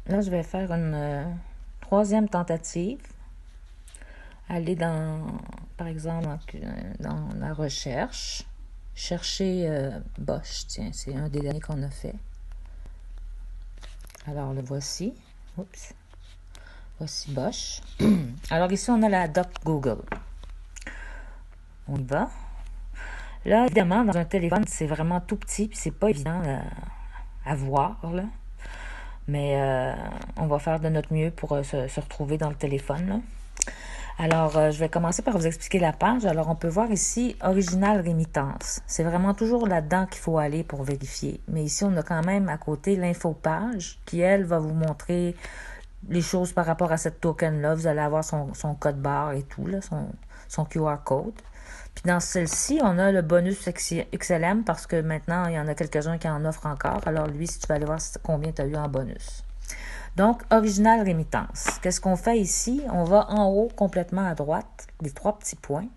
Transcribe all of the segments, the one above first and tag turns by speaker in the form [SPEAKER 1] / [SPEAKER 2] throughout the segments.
[SPEAKER 1] Là, je vais faire une troisième tentative. Aller par exemple, dans la recherche. Chercher Bosch, tiens, c'est un des derniers qu'on a fait. Alors, le voici. Oups. Voici Bosch. Alors, ici, on a la doc Google. On y va. Là, évidemment, dans un téléphone, c'est vraiment tout petit, puis c'est pas évident à voir, là. Mais on va faire de notre mieux pour se retrouver dans le téléphone, là. Alors, je vais commencer par vous expliquer la page. Alors, on peut voir ici Original Rémittance. C'est vraiment toujours là-dedans qu'il faut aller pour vérifier. Mais ici, on a quand même à côté l'info-page qui, elle, va vous montrer les choses par rapport à cette token-là. Vous allez avoir son code barre et tout, là, son QR code. Puis dans celle-ci, on a le bonus XLM parce que maintenant, il y en a quelques-uns qui en offrent encore. Alors lui, si tu vas aller voir combien tu as eu en bonus. Donc, Original Rémittance. Qu'est-ce qu'on fait ici? On va en haut, complètement à droite, les trois petits points.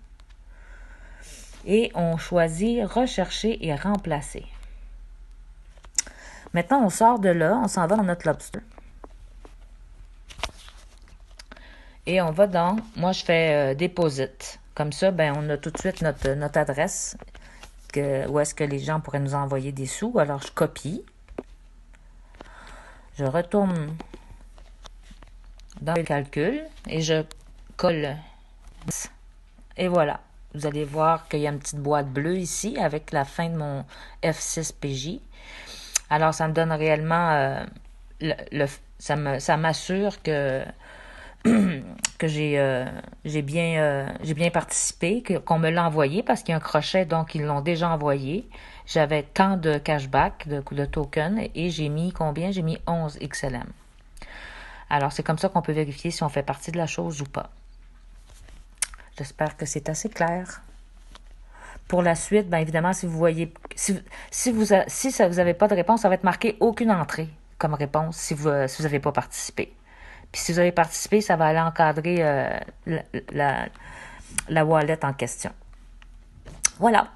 [SPEAKER 1] Et on choisit Rechercher et remplacer. Maintenant, on sort de là, on s'en va dans notre Lobster. Et on va dans, moi je fais Deposit. Comme ça, ben, on a tout de suite notre adresse où est-ce que les gens pourraient nous envoyer des sous. Alors, je copie. Je retourne dans le calcul et je colle. Et voilà. Vous allez voir qu'il y a une petite boîte bleue ici avec la fin de mon F6PJ. Alors, ça me donne réellement... ça m'assure que j'ai bien participé, qu'on me l'a envoyé parce qu'il y a un crochet, donc ils l'ont déjà envoyé. J'avais tant de cashback, de tokens, et j'ai mis combien? J'ai mis 11 XLM. Alors, c'est comme ça qu'on peut vérifier si on fait partie de la chose ou pas. J'espère que c'est assez clair. Pour la suite, bien évidemment, si vous voyez, si vous n'avez pas de réponse, ça va être marqué aucune entrée comme réponse si vous n'avez pas participé. Puis si vous avez participé, ça va aller encadrer la wallet en question. Voilà.